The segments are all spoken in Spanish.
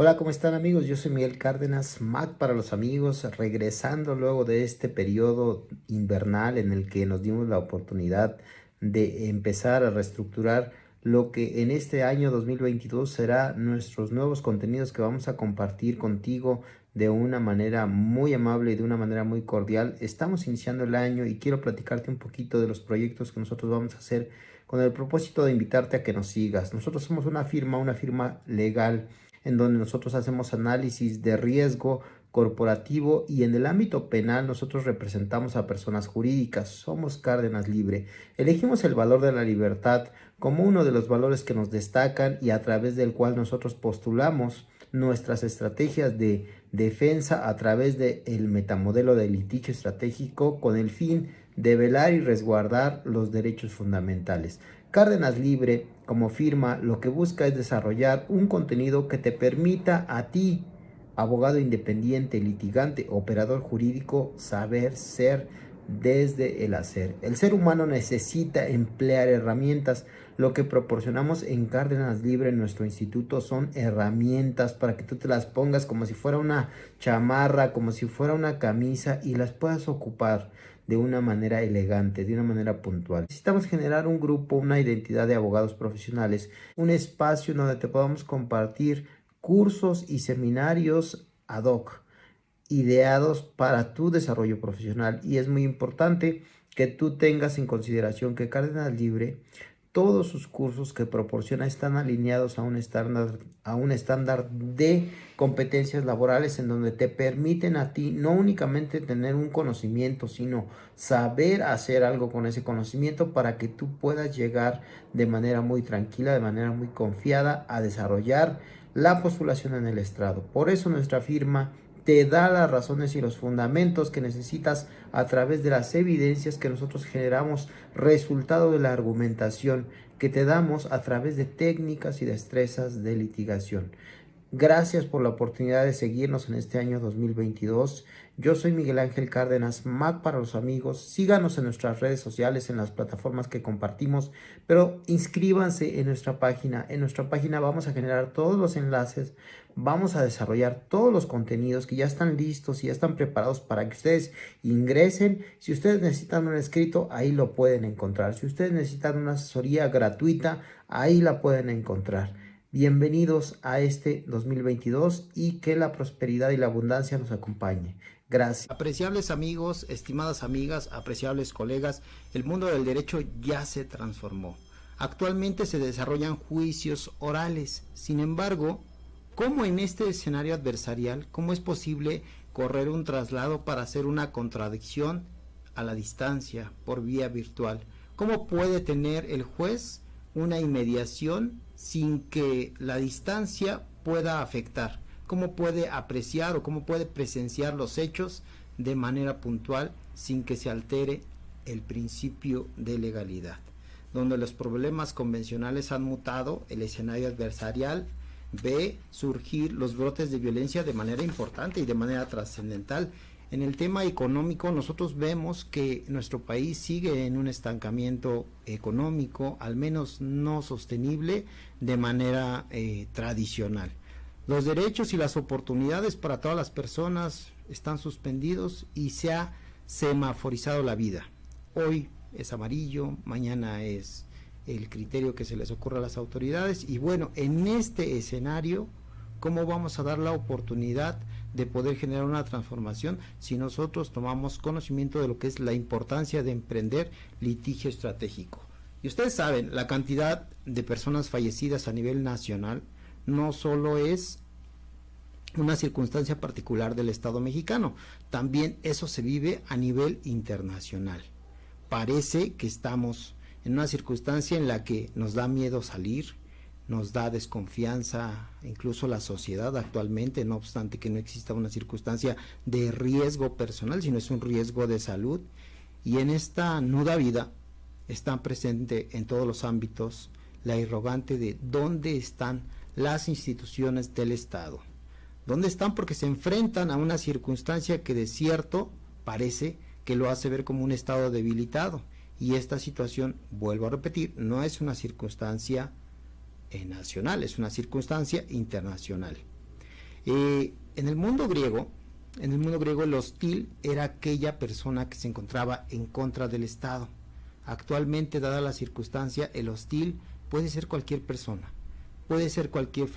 Hola, ¿cómo están amigos? Yo soy Miguel Cárdenas, Mac para los amigos, regresando luego de este periodo invernal en el que nos dimos la oportunidad de empezar a reestructurar lo que en este año 2022 será nuestros nuevos contenidos que vamos a compartir contigo de una manera muy amable y de una manera muy cordial. Estamos iniciando el año y quiero platicarte un poquito de los proyectos que nosotros vamos a hacer con el propósito de invitarte a que nos sigas. Nosotros somos una firma legal en donde nosotros hacemos análisis de riesgo corporativo y en el ámbito penal nosotros representamos a personas jurídicas. Somos Cárdenas Libre. Elegimos el valor de la libertad como uno de los valores que nos destacan y a través del cual nosotros postulamos nuestras estrategias de defensa a través del metamodelo de litigio estratégico con el fin de velar y resguardar los derechos fundamentales. Cárdenas Libre, como firma, lo que busca es desarrollar un contenido que te permita a ti, abogado independiente, litigante, operador jurídico, saber ser desde el hacer. El ser humano necesita emplear herramientas. Lo que proporcionamos en Cárdenas Libre, en nuestro instituto, son herramientas para que tú te las pongas como si fuera una chamarra, como si fuera una camisa y las puedas ocupar de una manera elegante, de una manera puntual. Necesitamos generar un grupo, una identidad de abogados profesionales, un espacio donde te podamos compartir cursos y seminarios ad hoc, ideados para tu desarrollo profesional. Y es muy importante que tú tengas en consideración que Cárdenas Libre, todos sus cursos que proporciona están alineados a un estándar de competencias laborales en donde te permiten a ti no únicamente tener un conocimiento, sino saber hacer algo con ese conocimiento para que tú puedas llegar de manera muy tranquila, de manera muy confiada a desarrollar la postulación en el estrado. Por eso nuestra firma te da las razones y los fundamentos que necesitas a través de las evidencias que nosotros generamos, resultado de la argumentación que te damos a través de técnicas y destrezas de litigación. Gracias por la oportunidad de seguirnos en este año 2022. Yo soy Miguel Ángel Cárdenas, Mac para los amigos. Síganos en nuestras redes sociales, en las plataformas que compartimos, pero inscríbanse en nuestra página. En nuestra página vamos a generar todos los enlaces, vamos a desarrollar todos los contenidos que ya están listos y ya están preparados para que ustedes ingresen. Si ustedes necesitan un escrito, ahí lo pueden encontrar. Si ustedes necesitan una asesoría gratuita, ahí la pueden encontrar. Bienvenidos a este 2022 y que la prosperidad y la abundancia nos acompañe. Gracias. Apreciables amigos, estimadas amigas, apreciables colegas, el mundo del derecho ya se transformó. Actualmente se desarrollan juicios orales. Sin embargo, ¿cómo en este escenario adversarial, cómo es posible correr un traslado para hacer una contradicción a la distancia por vía virtual? ¿Cómo puede tener el juez una inmediación sin que la distancia pueda afectar? ¿Cómo puede apreciar o cómo puede presenciar los hechos de manera puntual sin que se altere el principio de legalidad? Donde los problemas convencionales han mutado, el escenario adversarial ve surgir los brotes de violencia de manera importante y de manera trascendental. En el tema económico, nosotros vemos que nuestro país sigue en un estancamiento económico, al menos no sostenible de manera tradicional. Los derechos y las oportunidades para todas las personas están suspendidos y se ha semaforizado la vida. Hoy es amarillo, mañana es el criterio que se les ocurre a las autoridades. Y bueno, en este escenario, ¿cómo vamos a dar la oportunidad de poder generar una transformación si nosotros tomamos conocimiento de lo que es la importancia de emprender litigio estratégico? Y ustedes saben, la cantidad de personas fallecidas a nivel nacional no solo es una circunstancia particular del Estado mexicano, también eso se vive a nivel internacional. Parece que estamos en una circunstancia en la que nos da miedo salir, nos da desconfianza, incluso la sociedad actualmente, no obstante que no exista una circunstancia de riesgo personal, sino es un riesgo de salud. Y en esta nuda vida está presente en todos los ámbitos la interrogante de dónde están las instituciones del Estado. ¿Dónde están? Porque se enfrentan a una circunstancia que de cierto parece que lo hace ver como un Estado debilitado. Y esta situación, vuelvo a repetir, no es una circunstancia nacional, es una circunstancia internacional. En el mundo griego el hostil era aquella persona que se encontraba en contra del Estado. Actualmente, dada la circunstancia, el hostil puede ser cualquier persona. Puede ser cualquier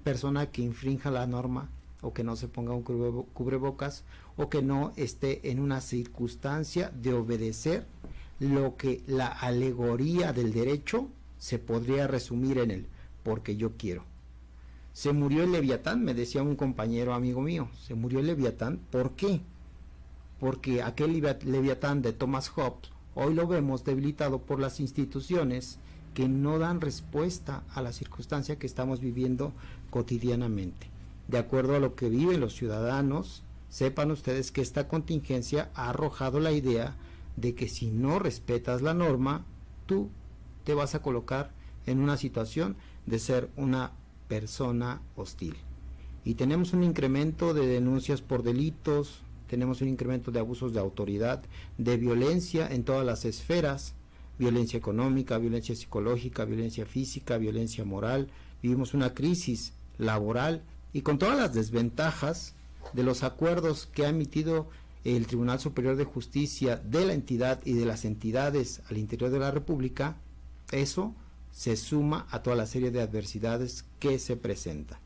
persona que infrinja la norma, o que no se ponga un cubrebocas, o que no esté en una circunstancia de obedecer lo que la alegoría del derecho se podría resumir en el porque yo quiero. Se murió el Leviatán, me decía un compañero amigo mío, se murió el Leviatán, ¿por qué? Porque aquel Leviatán de Thomas Hobbes hoy lo vemos debilitado por las instituciones que no dan respuesta a la circunstancia que estamos viviendo cotidianamente. De acuerdo a lo que viven los ciudadanos, sepan ustedes que esta contingencia ha arrojado la idea de que si no respetas la norma, tú te vas a colocar en una situación de ser una persona hostil. Y tenemos un incremento de denuncias por delitos, tenemos un incremento de abusos de autoridad, de violencia en todas las esferas, violencia económica, violencia psicológica, violencia física, violencia moral. Vivimos una crisis laboral y con todas las desventajas de los acuerdos que ha emitido el Tribunal Superior de Justicia de la entidad y de las entidades al interior de la República, eso se suma a toda la serie de adversidades que se presentan.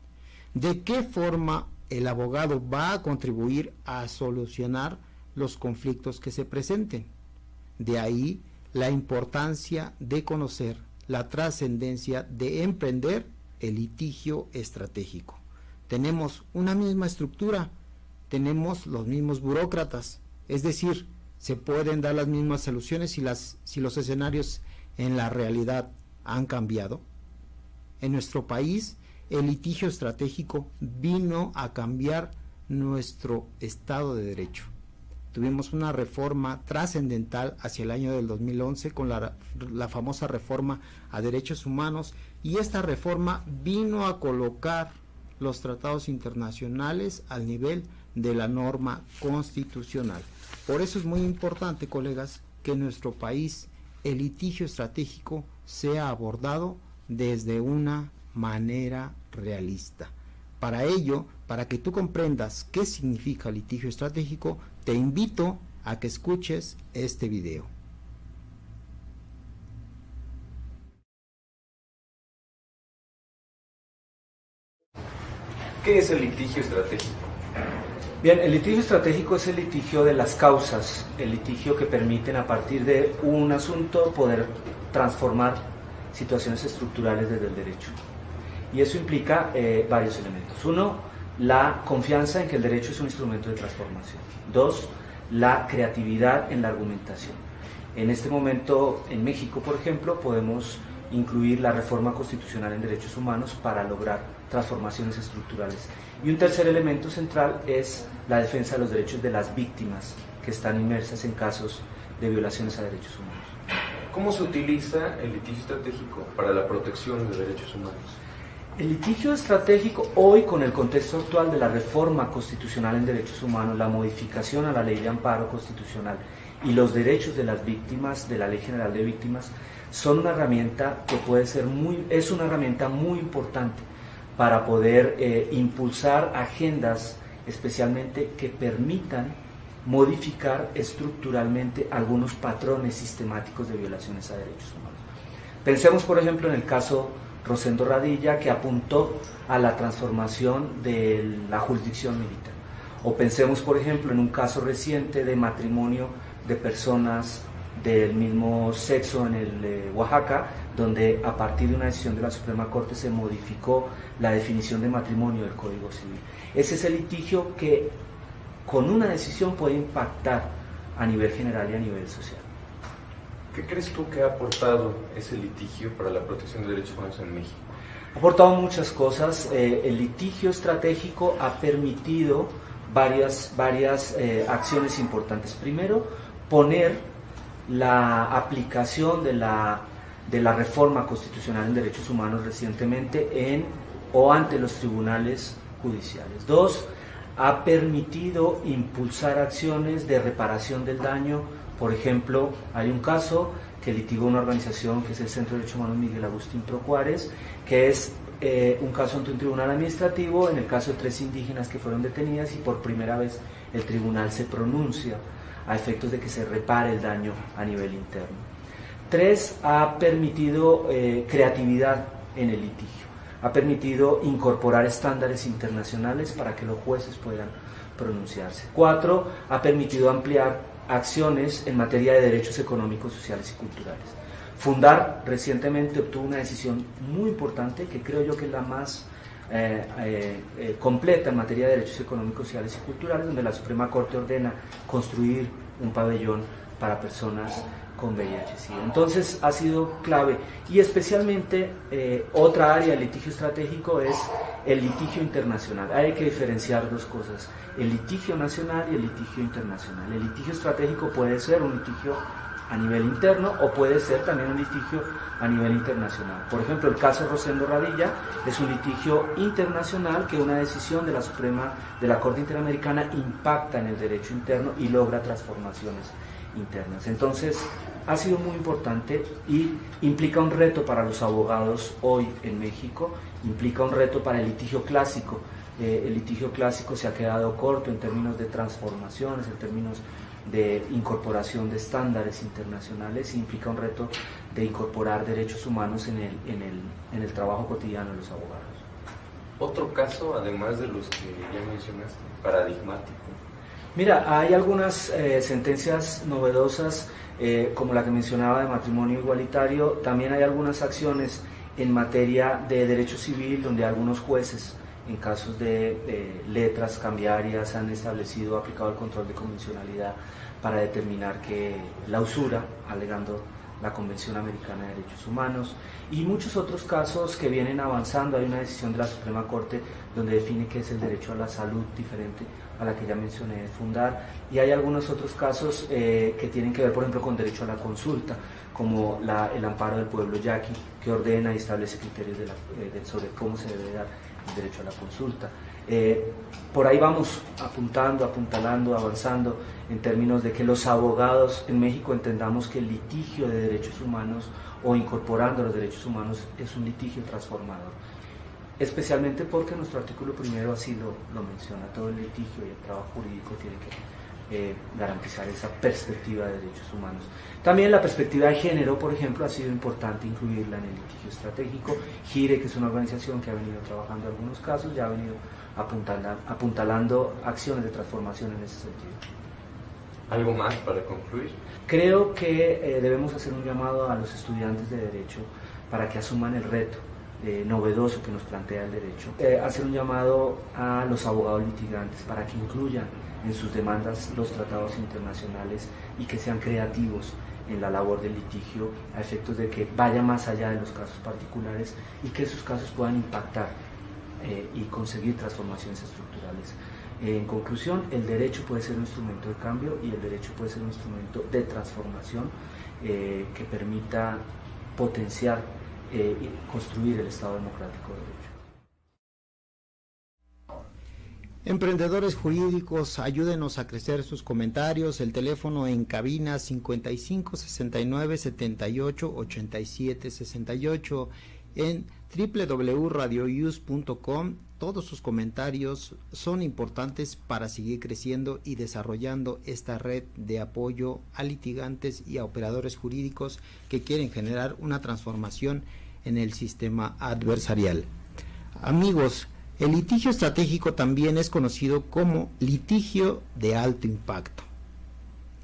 ¿De qué forma el abogado va a contribuir a solucionar los conflictos que se presenten? De ahí la importancia de conocer la trascendencia de emprender el litigio estratégico. Tenemos una misma estructura, tenemos los mismos burócratas, es decir, se pueden dar las mismas soluciones si los escenarios en la realidad han cambiado. En nuestro país, el litigio estratégico vino a cambiar nuestro Estado de Derecho. Tuvimos una reforma trascendental hacia el año del 2011 con la famosa reforma a derechos humanos, y esta reforma vino a colocar los tratados internacionales al nivel de la norma constitucional. Por eso es muy importante, colegas, que en nuestro país el litigio estratégico sea abordado desde una manera realista. Para ello, para que tú comprendas qué significa litigio estratégico, te invito a que escuches este video. ¿Qué es el litigio estratégico? Bien, el litigio estratégico es el litigio de las causas, el litigio que permiten a partir de un asunto poder transformar situaciones estructurales desde el derecho. Y eso implica varios elementos. Uno, la confianza en que el derecho es un instrumento de transformación. Dos, la creatividad en la argumentación. En este momento, en México, por ejemplo, podemos incluir la reforma constitucional en derechos humanos para lograr transformaciones estructurales. Y un tercer elemento central es la defensa de los derechos de las víctimas que están inmersas en casos de violaciones a derechos humanos. ¿Cómo se utiliza el litigio estratégico para la protección de derechos humanos? El litigio estratégico hoy, con el contexto actual de la reforma constitucional en derechos humanos, la modificación a la ley de amparo constitucional y los derechos de las víctimas, de la Ley General de Víctimas, son una herramienta que es una herramienta muy importante para poder impulsar agendas, especialmente que permitan modificar estructuralmente algunos patrones sistemáticos de violaciones a derechos humanos. Pensemos, por ejemplo, en el caso Rosendo Radilla, que apuntó a la transformación de la jurisdicción militar. O pensemos, por ejemplo, en un caso reciente de matrimonio de personas del mismo sexo en el Oaxaca, donde a partir de una decisión de la Suprema Corte se modificó la definición de matrimonio del Código Civil. Ese es el litigio que con una decisión puede impactar a nivel general y a nivel social. ¿Qué crees tú que ha aportado ese litigio para la protección de derechos humanos en México? Ha aportado muchas cosas. El litigio estratégico ha permitido varias acciones importantes. Primero, poner la aplicación de la reforma constitucional en derechos humanos recientemente ante los tribunales judiciales. Dos, ha permitido impulsar acciones de reparación del daño. Por ejemplo, hay un caso que litigó una organización que es el Centro de Derechos Humanos Miguel Agustín Procuares, que es un caso ante un tribunal administrativo en el caso de 3 indígenas que fueron detenidas, y por primera vez el tribunal se pronuncia a efectos de que se repare el daño a nivel interno. 3, ha permitido creatividad en el litigio, ha permitido incorporar estándares internacionales para que los jueces puedan pronunciarse. 4, ha permitido ampliar acciones en materia de derechos económicos, sociales y culturales. Fundar recientemente obtuvo una decisión muy importante, que creo yo que es la más completa en materia de derechos económicos, sociales y culturales, donde la Suprema Corte ordena construir un pabellón para personas con VIH. ¿Sí? Entonces ha sido clave, y especialmente otra área del litigio estratégico es el litigio internacional. Hay que diferenciar 2 cosas: el litigio nacional y el litigio internacional. El litigio estratégico puede ser un litigio a nivel interno o puede ser también un litigio a nivel internacional. Por ejemplo, el caso Rosendo Radilla es un litigio internacional que una decisión de la Corte Interamericana impacta en el derecho interno y logra transformaciones internas. Entonces, ha sido muy importante y implica un reto para los abogados hoy en México, implica un reto para el litigio clásico. El litigio clásico se ha quedado corto en términos de transformaciones, en términos de incorporación de estándares internacionales, y implica un reto de incorporar derechos humanos en el trabajo cotidiano de los abogados. Otro caso, además de los que ya mencionaste, paradigmático. Mira, hay algunas sentencias novedosas, como la que mencionaba de matrimonio igualitario. También hay algunas acciones en materia de derecho civil, donde algunos jueces, en casos de letras cambiarias, han establecido, aplicado el control de convencionalidad para determinar que la usura, alegando la Convención Americana de Derechos Humanos, y muchos otros casos que vienen avanzando. Hay una decisión de la Suprema Corte donde define que es el derecho a la salud, diferente a la que ya mencioné de Fundar, y hay algunos otros casos que tienen que ver, por ejemplo, con derecho a la consulta, como el amparo del pueblo yaqui, que ordena y establece criterios sobre cómo se debe dar el derecho a la consulta. Por ahí vamos apuntalando, avanzando, en términos de que los abogados en México entendamos que el litigio de derechos humanos, o incorporando los derechos humanos, es un litigio transformador. Especialmente porque nuestro artículo primero así lo menciona: todo el litigio y el trabajo jurídico tiene que garantizar esa perspectiva de derechos humanos. También la perspectiva de género, por ejemplo, ha sido importante incluirla en el litigio estratégico. GIRE, que es una organización que ha venido trabajando en algunos casos, ya ha venido apuntalando acciones de transformación en ese sentido. ¿Algo más para concluir? Creo que debemos hacer un llamado a los estudiantes de Derecho para que asuman el reto novedoso que nos plantea el derecho. Hacer un llamado a los abogados litigantes para que incluyan en sus demandas los tratados internacionales y que sean creativos en la labor del litigio, a efectos de que vaya más allá de los casos particulares y que esos casos puedan impactar y conseguir transformaciones estructurales. En conclusión, el derecho puede ser un instrumento de cambio, y el derecho puede ser un instrumento de transformación que permita potenciar y construir el Estado democrático de derecho. Emprendedores jurídicos, ayúdenos a crecer sus comentarios. El teléfono en cabina 55 69 78 87 68, en www.radioius.com. Todos sus comentarios son importantes para seguir creciendo y desarrollando esta red de apoyo a litigantes y a operadores jurídicos que quieren generar una transformación en el sistema adversarial. Amigos, el litigio estratégico también es conocido como litigio de alto impacto.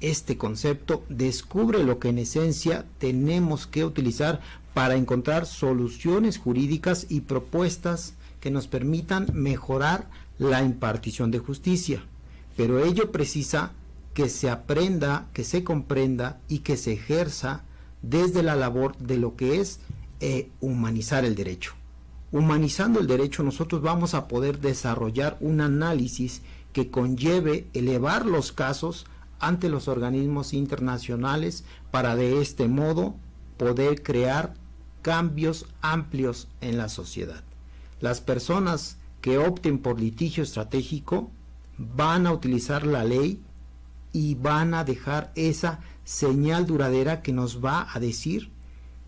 Este concepto descubre lo que en esencia tenemos que utilizar para encontrar soluciones jurídicas y propuestas que nos permitan mejorar la impartición de justicia, pero ello precisa que se aprenda, que se comprenda y que se ejerza desde la labor de lo que es humanizar el derecho. Humanizando el derecho, nosotros vamos a poder desarrollar un análisis que conlleve elevar los casos ante los organismos internacionales para de este modo poder crear cambios amplios en la sociedad. Las personas que opten por litigio estratégico van a utilizar la ley y van a dejar esa señal duradera que nos va a decir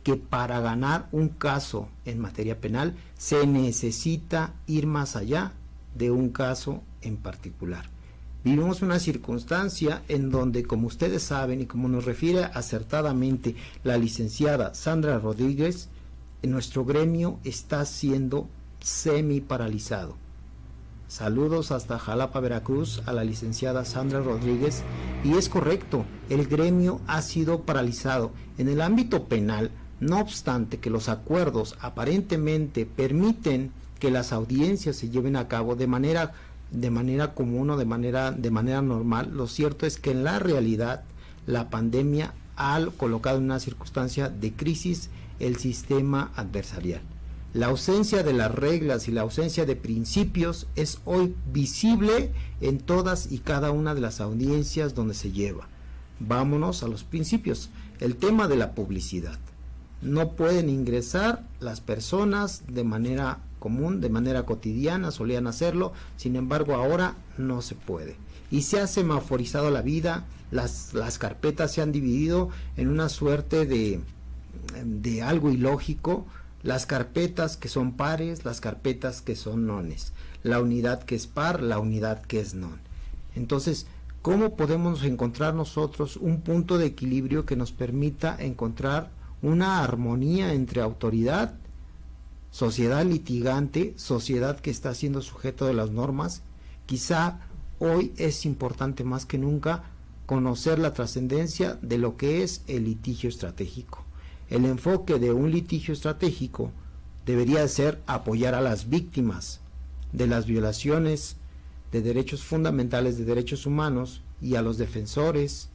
que para ganar un caso en materia penal se necesita ir más allá de un caso en particular. Vivimos una circunstancia en donde, como ustedes saben y como nos refiere acertadamente la licenciada Sandra Rodríguez, nuestro gremio está siendo semi paralizado. Saludos hasta Jalapa, Veracruz, a la licenciada Sandra Rodríguez, y es correcto, el gremio ha sido paralizado. En el ámbito penal, no obstante que los acuerdos aparentemente permiten que las audiencias se lleven a cabo de manera común o de manera normal, lo cierto es que en la realidad la pandemia ha colocado en una circunstancia de crisis el sistema adversarial. La ausencia de las reglas y la ausencia de principios es hoy visible en todas y cada una de las audiencias donde se lleva. Vámonos a los principios. El tema de la publicidad. No pueden ingresar las personas de manera común, de manera cotidiana, solían hacerlo, sin embargo ahora no se puede. Y se ha semaforizado la vida, las carpetas se han dividido en una suerte de algo ilógico, las carpetas que son pares, las carpetas que son nones, la unidad que es par, la unidad que es non. Entonces, ¿cómo podemos encontrar nosotros un punto de equilibrio que nos permita encontrar una armonía entre autoridad, sociedad litigante, sociedad que está siendo sujeto de las normas? Quizá hoy es importante más que nunca conocer la trascendencia de lo que es el litigio estratégico. El enfoque de un litigio estratégico debería ser apoyar a las víctimas de las violaciones de derechos fundamentales, de derechos humanos, y a los defensores.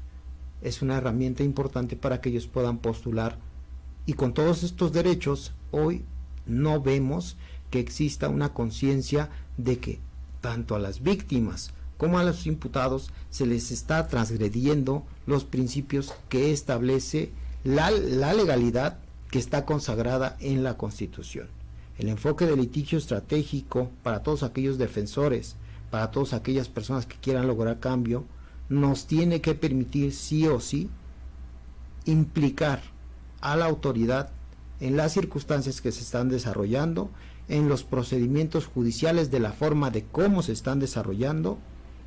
Es una herramienta importante para que ellos puedan postular, y con todos estos derechos hoy no vemos que exista una conciencia de que tanto a las víctimas como a los imputados se les está transgrediendo los principios que establece la legalidad que está consagrada en la Constitución. El enfoque del litigio estratégico para todos aquellos defensores, para todas aquellas personas que quieran lograr cambio, nos tiene que permitir sí o sí implicar a la autoridad en las circunstancias que se están desarrollando, en los procedimientos judiciales, de la forma de cómo se están desarrollando,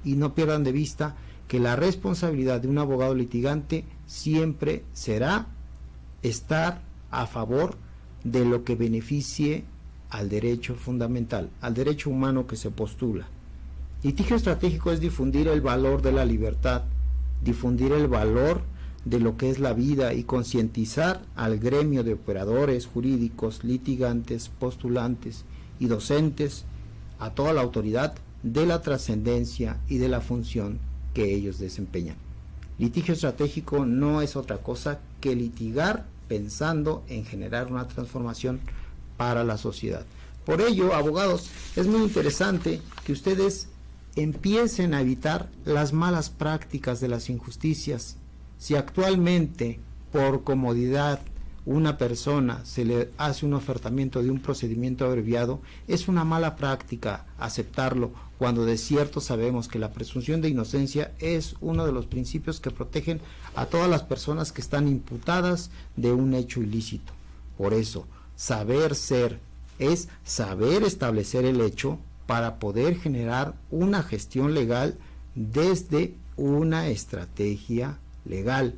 y no pierdan de vista que la responsabilidad de un abogado litigante siempre será estar a favor de lo que beneficie al derecho fundamental, al derecho humano que se postula. Litigio estratégico es difundir el valor de la libertad, difundir el valor de lo que es la vida y concientizar al gremio de operadores jurídicos, litigantes, postulantes y docentes, a toda la autoridad, de la trascendencia y de la función que ellos desempeñan. Litigio estratégico no es otra cosa que litigar pensando en generar una transformación para la sociedad. Por ello, abogados, es muy interesante que ustedes empiecen a evitar las malas prácticas de las injusticias. Si actualmente, por comodidad, una persona se le hace un ofertamiento de un procedimiento abreviado, es una mala práctica aceptarlo, cuando de cierto sabemos que la presunción de inocencia es uno de los principios que protegen a todas las personas que están imputadas de un hecho ilícito. Por eso, saber ser es saber establecer el hecho para poder generar una gestión legal desde una estrategia legal.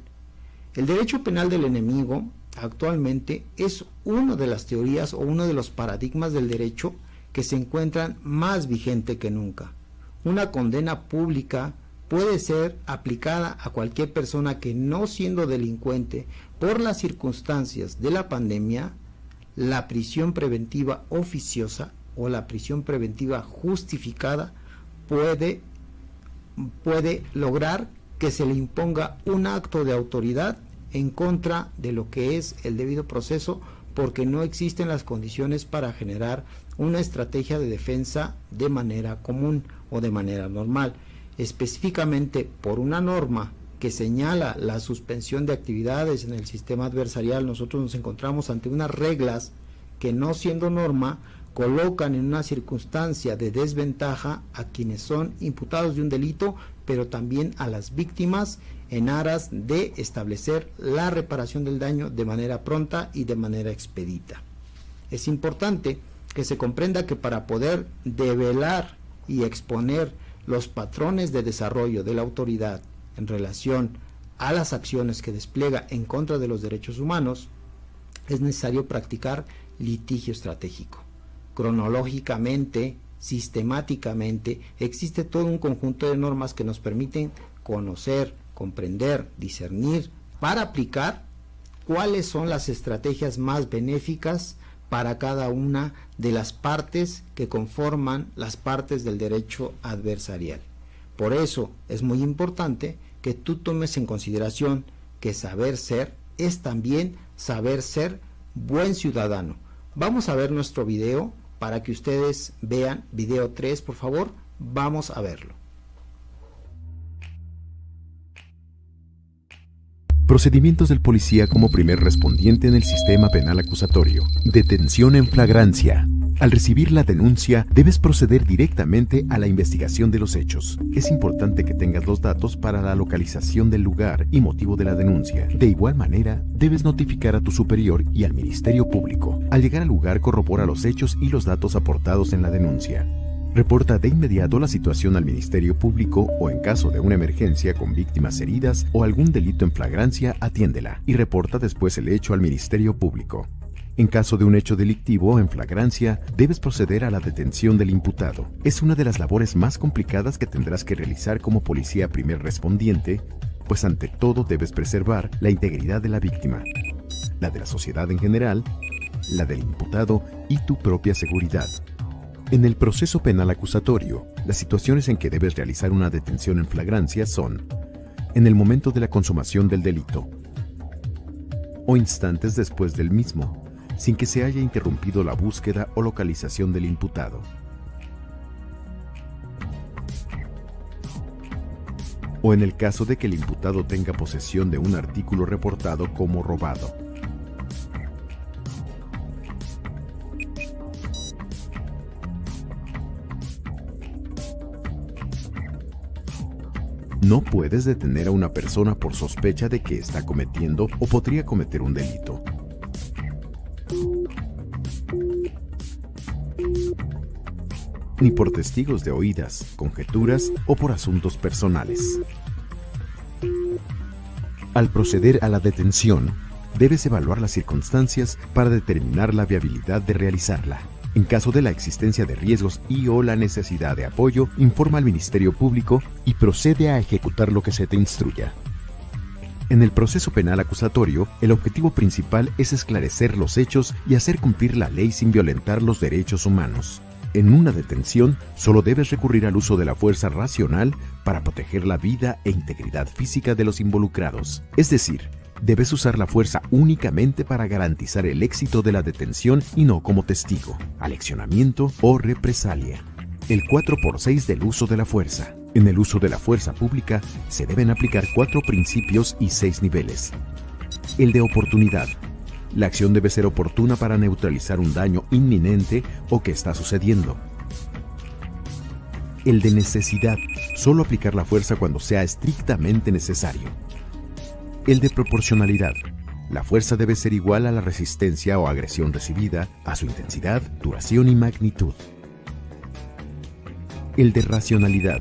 El derecho penal del enemigo actualmente es una de las teorías o uno de los paradigmas del derecho que se encuentran más vigente que nunca. Una condena pública puede ser aplicada a cualquier persona que, no siendo delincuente, por las circunstancias de la pandemia, la prisión preventiva oficiosa o la prisión preventiva justificada puede lograr que se le imponga un acto de autoridad en contra de lo que es el debido proceso, porque no existen las condiciones para generar una estrategia de defensa de manera común o de manera normal. Específicamente por una norma que señala la suspensión de actividades en el sistema adversarial, nosotros nos encontramos ante unas reglas que, no siendo norma, colocan en una circunstancia de desventaja a quienes son imputados de un delito, pero también a las víctimas, en aras de establecer la reparación del daño de manera pronta y de manera expedita. Es importante que se comprenda que para poder develar y exponer los patrones de desarrollo de la autoridad en relación a las acciones que despliega en contra de los derechos humanos, es necesario practicar litigio estratégico. Cronológicamente, sistemáticamente, existe todo un conjunto de normas que nos permiten conocer, comprender, discernir, para aplicar cuáles son las estrategias más benéficas para cada una de las partes que conforman las partes del derecho adversarial. Por eso es muy importante que tú tomes en consideración que saber ser es también saber ser buen ciudadano. Vamos a ver nuestro video para que ustedes vean video 3, por favor, vamos a verlo. Procedimientos del policía como primer respondiente en el sistema penal acusatorio. Detención en flagrancia. Al recibir la denuncia, debes proceder directamente a la investigación de los hechos. Es importante que tengas los datos para la localización del lugar y motivo de la denuncia. De igual manera, debes notificar a tu superior y al Ministerio Público. Al llegar al lugar, corrobora los hechos y los datos aportados en la denuncia. Reporta de inmediato la situación al Ministerio Público o en caso de una emergencia con víctimas heridas o algún delito en flagrancia, atiéndela y reporta después el hecho al Ministerio Público. En caso de un hecho delictivo en flagrancia, debes proceder a la detención del imputado. Es una de las labores más complicadas que tendrás que realizar como policía primer respondiente, pues ante todo debes preservar la integridad de la víctima, la de la sociedad en general, la del imputado y tu propia seguridad. En el proceso penal acusatorio, las situaciones en que debes realizar una detención en flagrancia son en el momento de la consumación del delito o instantes después del mismo, sin que se haya interrumpido la búsqueda o localización del imputado. O en el caso de que el imputado tenga posesión de un artículo reportado como robado. No puedes detener a una persona por sospecha de que está cometiendo o podría cometer un delito. Ni por testigos de oídas, conjeturas o por asuntos personales. Al proceder a la detención, debes evaluar las circunstancias para determinar la viabilidad de realizarla. En caso de la existencia de riesgos y o la necesidad de apoyo, informa al Ministerio Público y procede a ejecutar lo que se te instruya. En el proceso penal acusatorio, el objetivo principal es esclarecer los hechos y hacer cumplir la ley sin violentar los derechos humanos. En una detención, solo debes recurrir al uso de la fuerza racional para proteger la vida e integridad física de los involucrados. Es decir, debes usar la fuerza únicamente para garantizar el éxito de la detención y no como testigo, aleccionamiento o represalia. El 4x6 del uso de la fuerza. En el uso de la fuerza pública se deben aplicar 4 principios y 6 niveles. El de oportunidad. La acción debe ser oportuna para neutralizar un daño inminente o que está sucediendo. El de necesidad. Solo aplicar la fuerza cuando sea estrictamente necesario. El de proporcionalidad. La fuerza debe ser igual a la resistencia o agresión recibida, a su intensidad, duración y magnitud. El de racionalidad.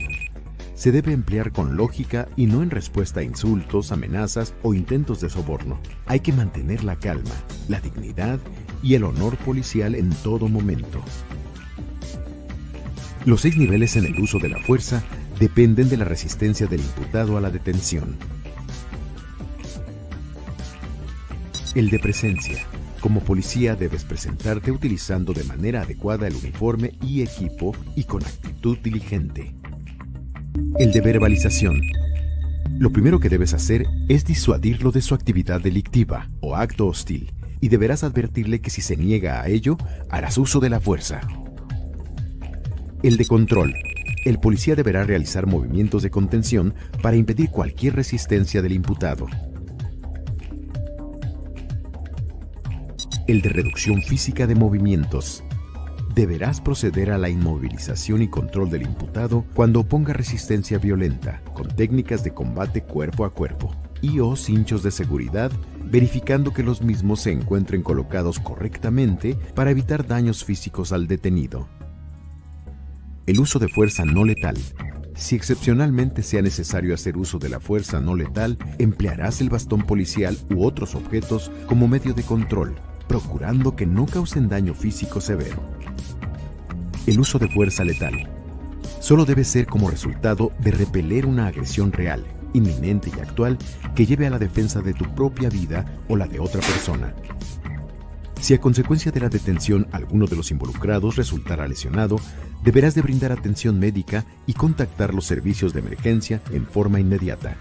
Se debe emplear con lógica y no en respuesta a insultos, amenazas o intentos de soborno. Hay que mantener la calma, la dignidad y el honor policial en todo momento. Los 6 niveles en el uso de la fuerza dependen de la resistencia del imputado a la detención. El de presencia. Como policía debes presentarte utilizando de manera adecuada el uniforme y equipo y con actitud diligente. El de verbalización. Lo primero que debes hacer es disuadirlo de su actividad delictiva o acto hostil y deberás advertirle que si se niega a ello, harás uso de la fuerza. El de control. El policía deberá realizar movimientos de contención para impedir cualquier resistencia del imputado. El de reducción física de movimientos. deberás proceder a la inmovilización y control del imputado cuando oponga resistencia violenta, con técnicas de combate cuerpo a cuerpo y o cinchos de seguridad, verificando que los mismos se encuentren colocados correctamente para evitar daños físicos al detenido. El uso de fuerza no letal. Si excepcionalmente sea necesario hacer uso de la fuerza no letal, emplearás el bastón policial u otros objetos como medio de control, procurando que no causen daño físico severo. El uso de fuerza letal solo debe ser como resultado de repeler una agresión real, inminente y actual que lleve a la defensa de tu propia vida o la de otra persona. Si a consecuencia de la detención alguno de los involucrados resultara lesionado, deberás de brindar atención médica y contactar los servicios de emergencia en forma inmediata.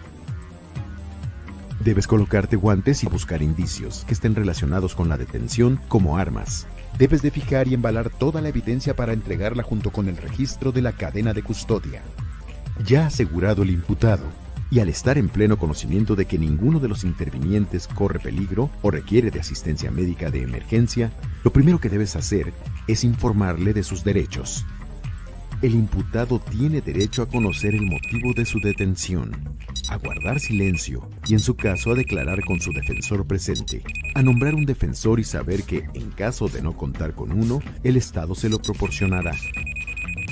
Debes colocarte guantes y buscar indicios que estén relacionados con la detención, como armas. Debes de fijar y embalar toda la evidencia para entregarla junto con el registro de la cadena de custodia. Ya asegurado el imputado, y al estar en pleno conocimiento de que ninguno de los intervinientes corre peligro o requiere de asistencia médica de emergencia, lo primero que debes hacer es informarle de sus derechos. El imputado tiene derecho a conocer el motivo de su detención, a guardar silencio y en su caso a declarar con su defensor presente, a nombrar un defensor y saber que, en caso de no contar con uno, el Estado se lo proporcionará.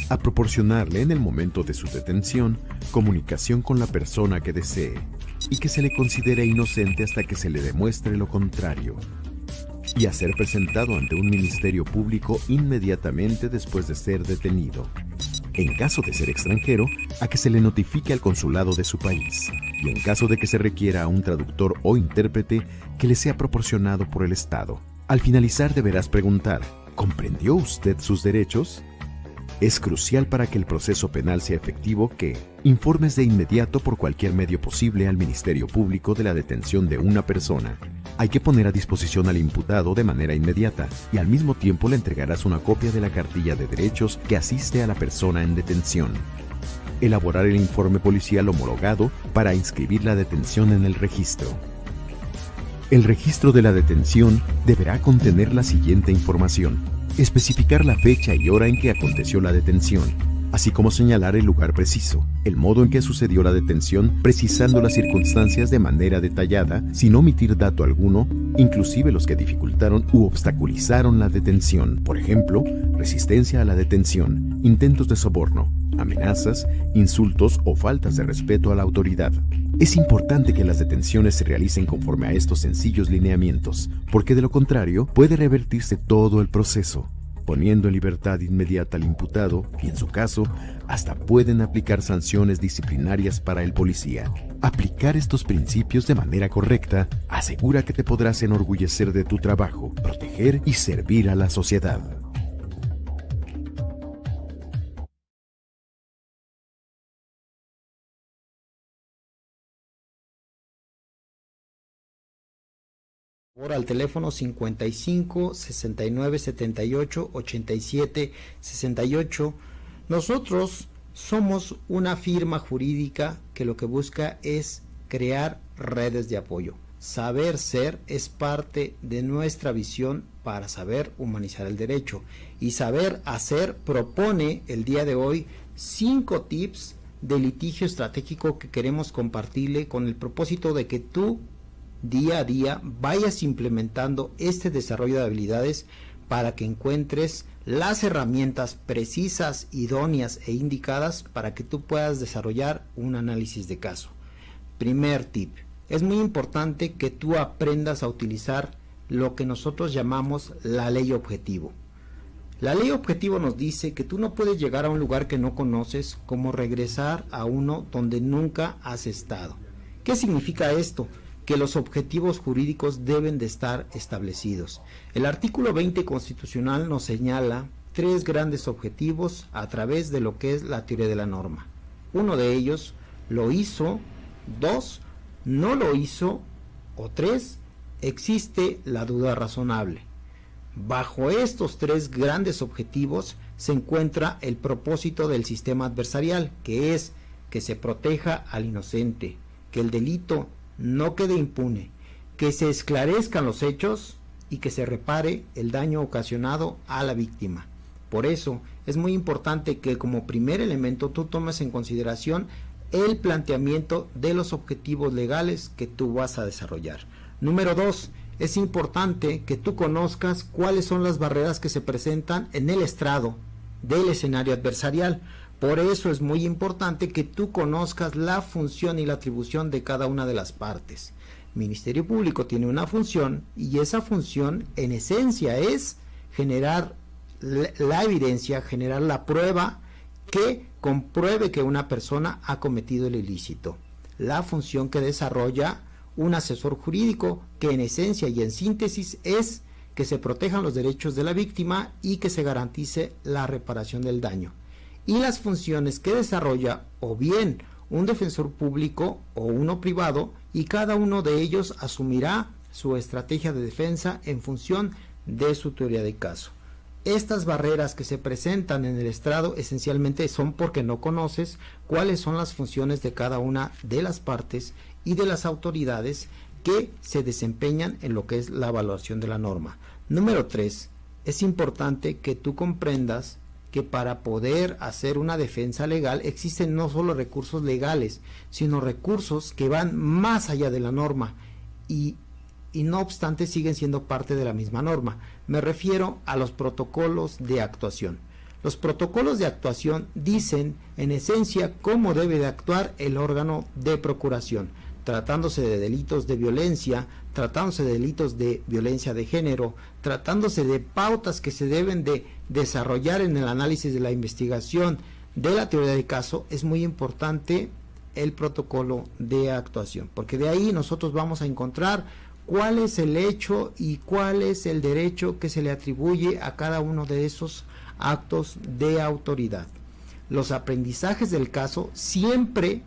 A proporcionarle en el momento de su detención comunicación con la persona que desee y que se le considere inocente hasta que se le demuestre lo contrario, y a ser presentado ante un ministerio público inmediatamente después de ser detenido. En caso de ser extranjero, a que se le notifique al consulado de su país, y en caso de que se requiera a un traductor o intérprete, que le sea proporcionado por el Estado. Al finalizar deberás preguntar: ¿comprendió usted sus derechos? Es crucial para que el proceso penal sea efectivo que informes de inmediato por cualquier medio posible al Ministerio Público de la detención de una persona. Hay que poner a disposición al imputado de manera inmediata y al mismo tiempo le entregarás una copia de la cartilla de derechos que asiste a la persona en detención. Elaborar el informe policial homologado para inscribir la detención en el registro. El registro de la detención deberá contener la siguiente información: especificar la fecha y hora en que aconteció la detención, así como señalar el lugar preciso, el modo en que sucedió la detención, precisando las circunstancias de manera detallada, sin omitir dato alguno, inclusive los que dificultaron u obstaculizaron la detención, por ejemplo, resistencia a la detención, intentos de soborno, amenazas, insultos o faltas de respeto a la autoridad. Es importante que las detenciones se realicen conforme a estos sencillos lineamientos, porque de lo contrario puede revertirse todo el proceso, poniendo en libertad inmediata al imputado y, en su caso, hasta pueden aplicar sanciones disciplinarias para el policía. Aplicar estos principios de manera correcta asegura que te podrás enorgullecer de tu trabajo, proteger y servir a la sociedad. Ahora al teléfono 55 69 78 87 68. Nosotros somos una firma jurídica que lo que busca es crear redes de apoyo. Saber ser es parte de nuestra visión para saber humanizar el derecho, y saber hacer propone el día de hoy 5 tips de litigio estratégico que queremos compartirle con el propósito de que tú día a día vayas implementando este desarrollo de habilidades para que encuentres las herramientas precisas, idóneas e indicadas para que tú puedas desarrollar un análisis de caso. Primer tip: es muy importante que tú aprendas a utilizar lo que nosotros llamamos la ley objetivo. La ley objetivo nos dice que tú no puedes llegar a un lugar que no conoces como regresar a uno donde nunca has estado. ¿Qué significa esto? Que los objetivos jurídicos deben de estar establecidos. El artículo 20 constitucional nos señala 3 grandes objetivos a través de lo que es la teoría de la norma. Uno de ellos: lo hizo; 2, no lo hizo; o 3, existe la duda razonable. Bajo estos 3 grandes objetivos se encuentra el propósito del sistema adversarial, que es que se proteja al inocente, que el delito no quede impune, que se esclarezcan los hechos y que se repare el daño ocasionado a la víctima. Por eso es muy importante que como primer elemento tú tomes en consideración el planteamiento de los objetivos legales que tú vas a desarrollar. Número 2, es importante que tú conozcas cuáles son las barreras que se presentan en el estrado del escenario adversarial. Por eso es muy importante que tú conozcas la función y la atribución de cada una de las partes. Ministerio Público tiene una función y esa función en esencia es generar la evidencia, generar la prueba que compruebe que una persona ha cometido el ilícito. La función que desarrolla un asesor jurídico, que en esencia y en síntesis es que se protejan los derechos de la víctima y que se garantice la reparación del daño. Y las funciones que desarrolla o bien un defensor público o uno privado, y cada uno de ellos asumirá su estrategia de defensa en función de su teoría de caso. Estas barreras que se presentan en el estrado esencialmente son porque no conoces cuáles son las funciones de cada una de las partes y de las autoridades que se desempeñan en lo que es la evaluación de la norma. Número 3, es importante que tú comprendas que para poder hacer una defensa legal existen no solo recursos legales, sino recursos que van más allá de la norma y no obstante siguen siendo parte de la misma norma. Me refiero a los protocolos de actuación. Los protocolos de actuación dicen en esencia cómo debe de actuar el órgano de procuración, tratándose de delitos de violencia, tratándose de delitos de violencia de género, tratándose de pautas que se deben de desarrollar en el análisis de la investigación de la teoría de caso. Es muy importante el protocolo de actuación, porque de ahí nosotros vamos a encontrar cuál es el hecho y cuál es el derecho que se le atribuye a cada uno de esos actos de autoridad. Los aprendizajes del caso siempre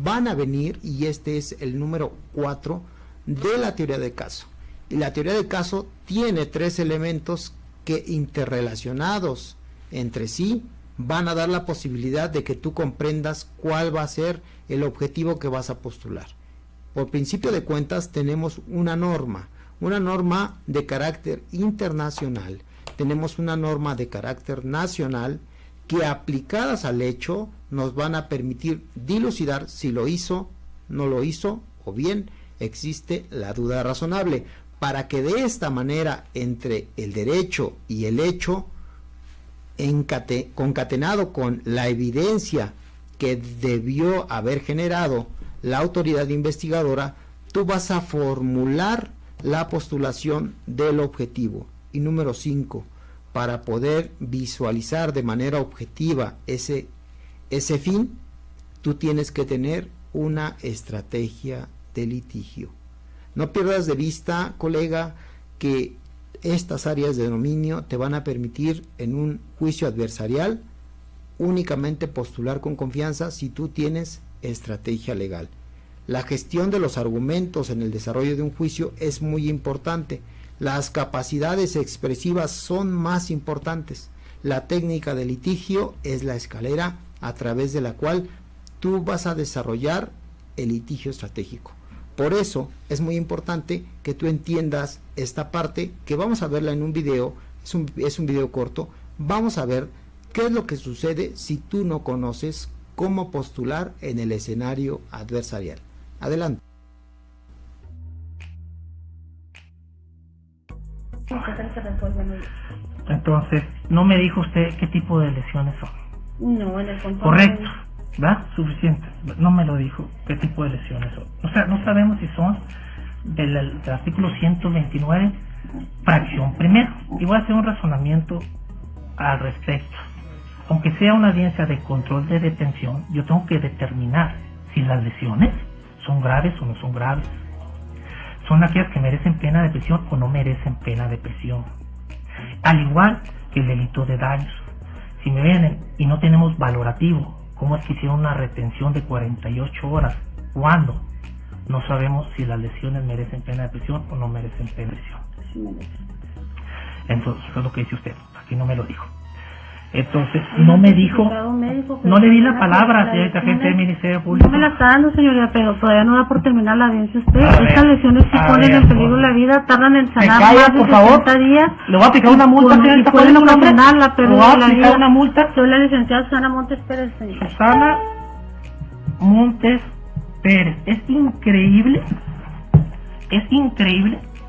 van a venir, y este es el número 4 de la teoría de caso. Y la teoría de caso tiene 3 elementos que, interrelacionados entre sí, van a dar la posibilidad de que tú comprendas cuál va a ser el objetivo que vas a postular. Por principio de cuentas tenemos una norma de carácter internacional, tenemos una norma de carácter nacional que, aplicadas al hecho, nos van a permitir dilucidar si lo hizo, no lo hizo, o bien existe la duda razonable, para que de esta manera entre el derecho y el hecho, concatenado con la evidencia que debió haber generado la autoridad investigadora, tú vas a formular la postulación del objetivo. Y número 5, para poder visualizar de manera objetiva ese fin, tú tienes que tener una estrategia de litigio. No pierdas de vista, colega, que estas áreas de dominio te van a permitir en un juicio adversarial únicamente postular con confianza si tú tienes estrategia legal. La gestión de los argumentos en el desarrollo de un juicio es muy importante. Las capacidades expresivas son más importantes. La técnica de litigio es la escalera a través de la cual tú vas a desarrollar el litigio estratégico. Por eso es muy importante que tú entiendas esta parte, que vamos a verla en un video, es un video corto. Vamos a ver qué es lo que sucede si tú no conoces cómo postular en el escenario adversarial. Adelante. Entonces, no me dijo usted qué tipo de lesiones son. No, en el control. Correcto, ¿verdad? Suficiente. No me lo dijo qué tipo de lesiones son. O sea, no sabemos si son del artículo 129, fracción primero. Y voy a hacer un razonamiento al respecto. Aunque sea una audiencia de control de detención, yo tengo que determinar si las lesiones son graves o no son graves. Son aquellas que merecen pena de prisión o no merecen pena de prisión. Al igual que el delito de daños. Si me vienen y no tenemos valorativo, ¿cómo es que hicieron una retención de 48 horas? ¿Cuándo? No sabemos si las lesiones merecen pena de prisión o no merecen pena de prisión. Entonces, eso es lo que dice usted. Aquí no me lo dijo. Entonces, no me dijo, no le di la palabra, señorita gente del Ministerio Público. No me la está dando, señoría, pero todavía no da por terminar la audiencia usted. Estas lesiones sí ponen en peligro la vida, tardan en sanar más de 60 días. Le voy a aplicar una multa, señorita. Y pueden ocasionar la pérdida de la aplicar vida. una multa. Soy la licenciada Susana Montes Pérez, señor. Susana Montes Pérez. Es increíble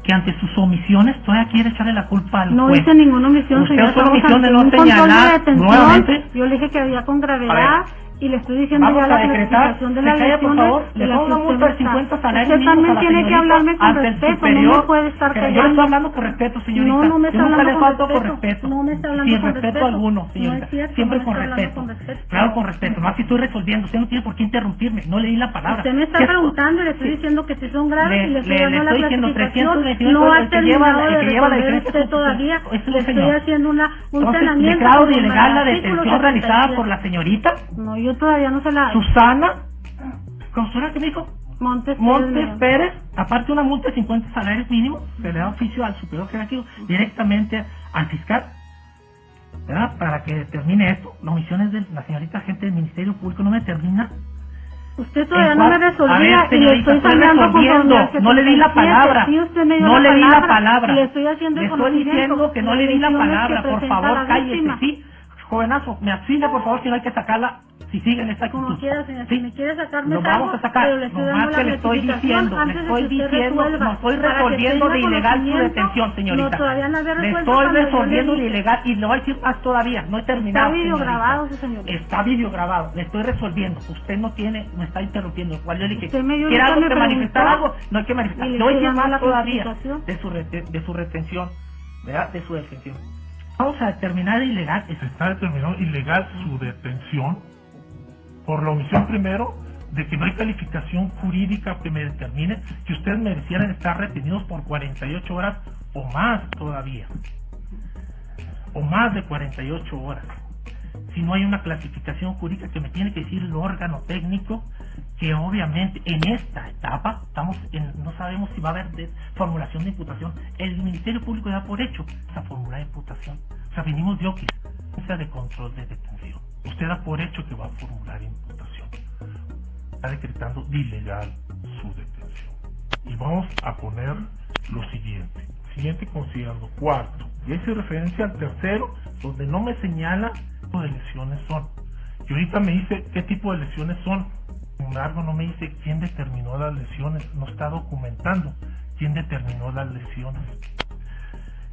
que ante sus omisiones todavía quiere echarle la culpa al No juez. hice ninguna omisión, Usted señor. fue la omisión de Estamos no ante un control de señalar detención. nuevamente. Yo le dije que había con A gravedad ver. y le estoy diciendo Vamos ya a la decretar, clasificación de se las calla, por lesiones. favor, le pongo una multa de 50 salarios Usted mínimos también a la tiene que señorita hablarme con ante el respeto, no superior. me puede estar Pero yo le callando. estoy hablando con respeto, señorita. No, no me está Yo nunca hablando le con falto con respeto. respeto. No me está hablando Sin con respeto respeto. alguno, No señorita. es cierto, Siempre no con está hablando respeto. con respeto. Claro, con respeto. Más si estoy resolviendo. Usted no tiene por qué interrumpirme. No le di la palabra. Usted me está ¿Qué- preguntando y le estoy diciendo que si son graves y le estoy dando la estoy diciendo clasificación. 329, No ha el que lleva terminado de el que lleva la resolver diferencia usted todavía. es un Le estoy señor. haciendo un Entonces, tenamiento. declaro de conforme ilegal la al artículo detención realizada 77. por la señorita No, yo todavía no se la... Susana. ¿Cómo suena que me dijo? Montes Pérez, aparte de una multa de 50 salarios mínimos, se le da oficio al superior jerárquico directamente al fiscal, ¿verdad? Para que determine esto. La omisión es de la señorita agente del Ministerio Público, no me determina. Usted todavía no me resolvía y le estoy estoy cambiando resolviendo, no le di la palabra, Sí, usted me dio no le di la palabra. palabra, Y le estoy haciendo le el estoy conocimiento. diciendo que no le di la Las lesiones palabra, que por presenta favor, la cállese, víctima. sí. Jovenazo, me auxilia, por favor, si no hay que sacarla, si sigue en esta actitud. Como quiera, señor, si me quiere sacar, me Lo saco, vamos a sacar, pero le estoy nomás dando que la le estoy clasificación diciendo, antes le de estoy que usted diciendo, resuelva, no estoy para que resolviendo tenga de ilegal su conocimiento. detención, señorita. No, todavía no había Le resuelto estoy cuando yo le resolviendo de dije. ilegal y le voy a decir más todavía, no he terminado. Está video señorita. grabado, sí, señor. Está video grabado, le estoy resolviendo, usted no tiene, me está interrumpiendo, igual yo le dije, Usted me dio ¿quiere ahorita, algo me que manifestar preguntó, algo? No hay que manifestar, y le le voy a estoy decir dando más la todavía clasificación. de su retención, ¿verdad? De su detención. Vamos a determinar de ilegal. Está determinado ilegal su detención por la omisión primero de que no hay calificación jurídica que me determine que ustedes merecieran estar retenidos por 48 horas o más todavía, o más de 48 horas. Si no hay una clasificación jurídica que me tiene que decir el órgano técnico, que obviamente en esta etapa no sabemos si va a haber formulación de imputación. El Ministerio Público da por hecho esa fórmula de imputación. O sea, venimos de OQIS, de control de detención. Usted da por hecho que va a formular imputación. Está decretando de ilegal su detención. Y vamos a poner lo siguiente. Siguiente considerando cuarto. Y hace referencia al tercero, donde no me señala qué tipo de lesiones son. Y ahorita me dice qué tipo de lesiones son. Sin embargo, no me dice quién determinó las lesiones. No está documentando quién determinó las lesiones.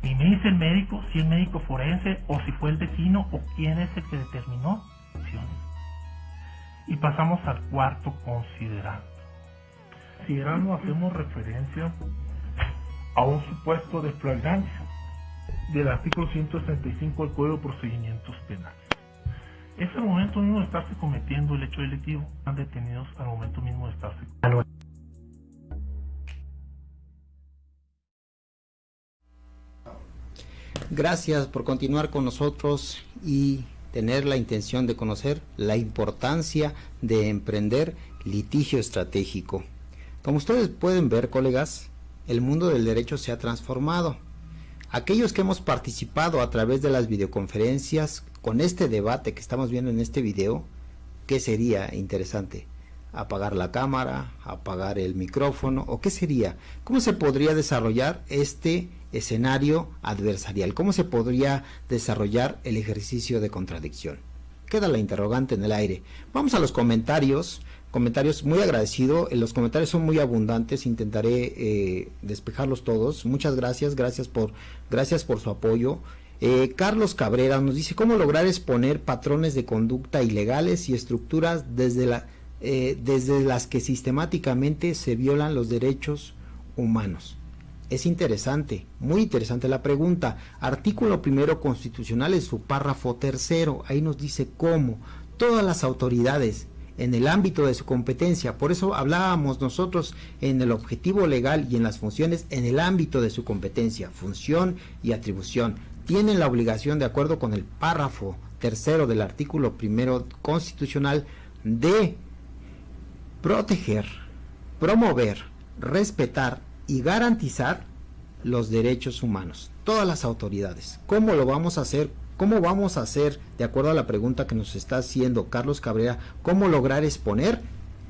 Ni me dice el médico, si es médico forense o si fue el vecino o quién es el que determinó lesiones. Y pasamos al cuarto considerando. Considerando hacemos referencia a un supuesto de flagrancia del artículo 165 del Código de Procedimientos Penales. Es el momento mismo de estarse cometiendo el hecho delictivo. Están detenidos al momento mismo de estarse cometiendo. Gracias por continuar con nosotros y tener la intención de conocer la importancia de emprender litigio estratégico. Como ustedes pueden ver, colegas, el mundo del derecho se ha transformado. Aquellos que hemos participado a través de las videoconferencias con este debate que estamos viendo en este video, ¿qué sería interesante? ¿Apagar la cámara? ¿Apagar el micrófono? ¿O qué sería? ¿Cómo se podría desarrollar este escenario adversarial? ¿Cómo se podría desarrollar el ejercicio de contradicción? Queda la interrogante en el aire. Vamos a los comentarios. Comentarios muy agradecido, los comentarios son muy abundantes, intentaré despejarlos todos. Muchas gracias, gracias por su apoyo. Carlos Cabrera nos dice: ¿cómo lograr exponer patrones de conducta ilegales y estructuras desde las que sistemáticamente se violan los derechos humanos? Es interesante, muy interesante la pregunta. Artículo 1 constitucional en su párrafo 3, ahí nos dice cómo todas las autoridades en el ámbito de su competencia, por eso hablábamos nosotros en el objetivo legal y en las funciones en el ámbito de su competencia, función y atribución, tienen la obligación, de acuerdo con el párrafo 3 del artículo 1 constitucional, de proteger, promover, respetar y garantizar los derechos humanos. Todas las autoridades. ¿Cómo lo vamos a hacer? ¿Cómo vamos a hacer, de acuerdo a la pregunta que nos está haciendo Carlos Cabrera, cómo lograr exponer?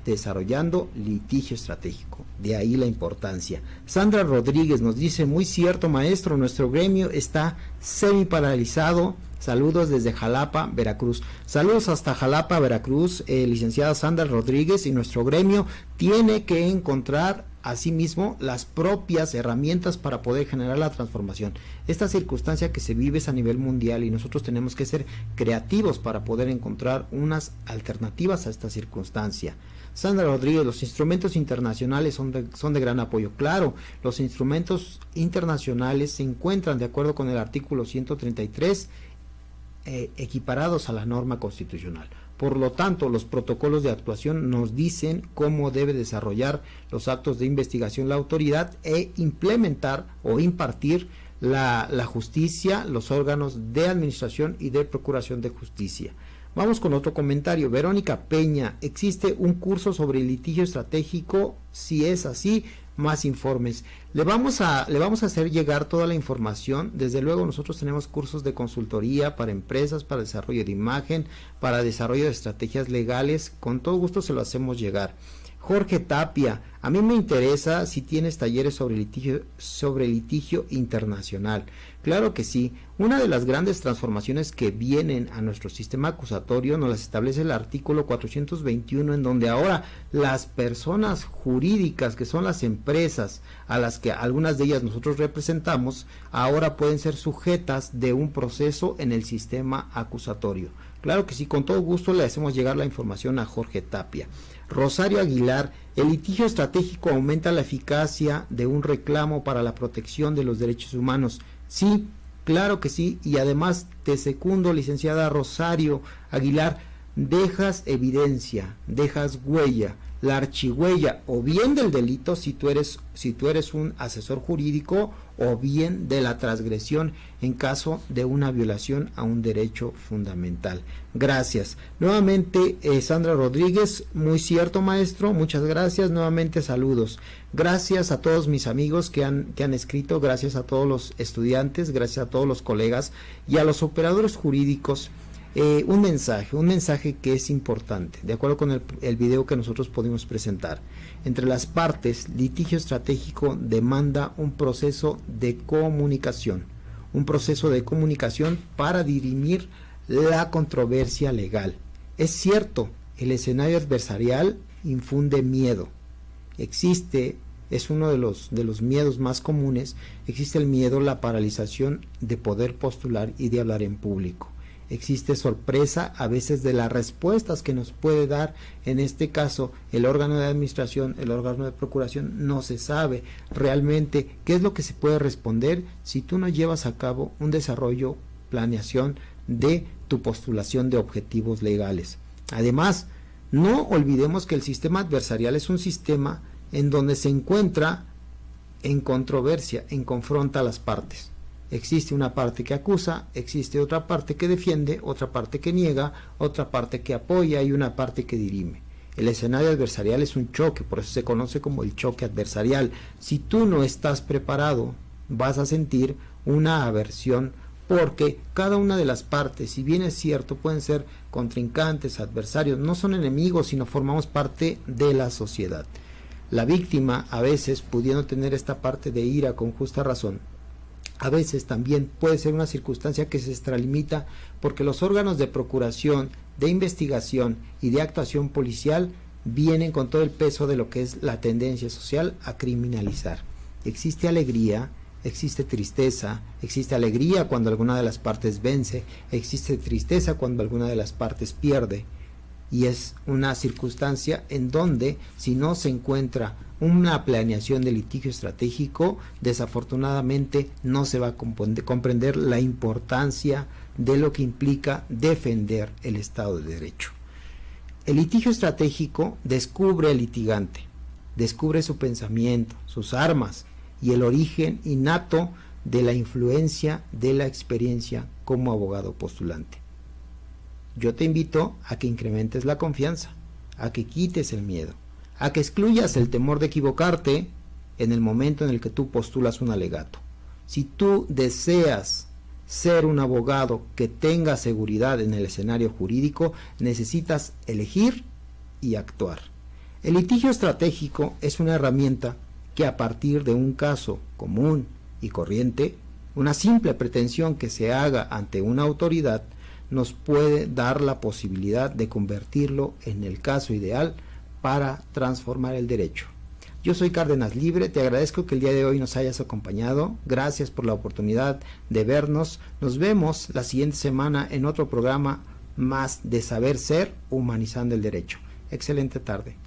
Desarrollando litigio estratégico, de ahí la importancia. Sandra Rodríguez nos dice, muy cierto maestro, nuestro gremio está semi paralizado. Saludos desde Jalapa, Veracruz. Saludos hasta Jalapa, Veracruz, licenciada Sandra Rodríguez, y nuestro gremio tiene que encontrar asimismo las propias herramientas para poder generar la transformación. Esta circunstancia que se vive es a nivel mundial y nosotros tenemos que ser creativos para poder encontrar unas alternativas a esta circunstancia. Sandra Rodríguez, los instrumentos internacionales son de gran apoyo. Claro, los instrumentos internacionales se encuentran de acuerdo con el artículo 133 equiparados a la norma constitucional. Por lo tanto, los protocolos de actuación nos dicen cómo debe desarrollar los actos de investigación la autoridad e implementar o impartir la justicia, los órganos de administración y de procuración de justicia. Vamos con otro comentario. Verónica Peña, ¿existe un curso sobre litigio estratégico? Si es así, más informes. Le vamos a hacer llegar toda la información. Desde luego nosotros tenemos cursos de consultoría para empresas, para desarrollo de imagen, para desarrollo de estrategias legales. Con todo gusto se lo hacemos llegar. Jorge Tapia, a mí me interesa si tienes talleres sobre litigio internacional. Claro que sí. Una de las grandes transformaciones que vienen a nuestro sistema acusatorio nos las establece el artículo 421, en donde ahora las personas jurídicas, que son las empresas a las que algunas de ellas nosotros representamos, ahora pueden ser sujetas de un proceso en el sistema acusatorio. Claro que sí, con todo gusto le hacemos llegar la información a Jorge Tapia. Rosario Aguilar, el litigio estratégico aumenta la eficacia de un reclamo para la protección de los derechos humanos. Sí, claro que sí, y además te secundo, licenciada Rosario Aguilar, dejas evidencia, dejas huella, la archihuella, o bien del delito si tú eres un asesor jurídico, o bien de la transgresión en caso de una violación a un derecho fundamental. Gracias. Nuevamente, Sandra Rodríguez, muy cierto maestro, muchas gracias, nuevamente saludos. Gracias a todos mis amigos que han escrito, gracias a todos los estudiantes, gracias a todos los colegas y a los operadores jurídicos. Un mensaje que es importante, de acuerdo con el video que nosotros pudimos presentar. Entre las partes, litigio estratégico demanda un proceso de comunicación para dirimir la controversia legal. Es cierto, el escenario adversarial infunde miedo. Es uno de los miedos más comunes, existe el miedo a la paralización de poder postular y de hablar en público. Existe sorpresa a veces de las respuestas que nos puede dar, en este caso, el órgano de administración, el órgano de procuración. No se sabe realmente qué es lo que se puede responder si tú no llevas a cabo un desarrollo, planeación de tu postulación de objetivos legales. Además, no olvidemos que el sistema adversarial es un sistema en donde se encuentra en controversia, en confronta a las partes. Existe una parte que acusa, existe otra parte que defiende, otra parte que niega, otra parte que apoya y una parte que dirime. El escenario adversarial es un choque, por eso se conoce como el choque adversarial. Si tú no estás preparado, vas a sentir una aversión, porque cada una de las partes, si bien es cierto, pueden ser contrincantes, adversarios, no son enemigos, sino formamos parte de la sociedad. La víctima, a veces, pudiendo tener esta parte de ira con justa razón, a veces también puede ser una circunstancia que se extralimita porque los órganos de procuración, de investigación y de actuación policial vienen con todo el peso de lo que es la tendencia social a criminalizar. Existe alegría, existe tristeza, existe alegría cuando alguna de las partes vence, existe tristeza cuando alguna de las partes pierde, y es una circunstancia en donde, si no se encuentra una planeación de litigio estratégico, desafortunadamente no se va a comprender la importancia de lo que implica defender el Estado de Derecho. El litigio estratégico descubre al litigante, descubre su pensamiento, sus armas y el origen innato de la influencia de la experiencia como abogado postulante. Yo te invito a que incrementes la confianza, a que quites el miedo, a que excluyas el temor de equivocarte en el momento en el que tú postulas un alegato. Si tú deseas ser un abogado que tenga seguridad en el escenario jurídico, necesitas elegir y actuar. El litigio estratégico es una herramienta que a partir de un caso común y corriente, una simple pretensión que se haga ante una autoridad, nos puede dar la posibilidad de convertirlo en el caso ideal para transformar el derecho. Yo soy Cárdenas Libre, te agradezco que el día de hoy nos hayas acompañado, gracias por la oportunidad de vernos, nos vemos la siguiente semana en otro programa más de Saber Ser, Humanizando el Derecho. Excelente tarde.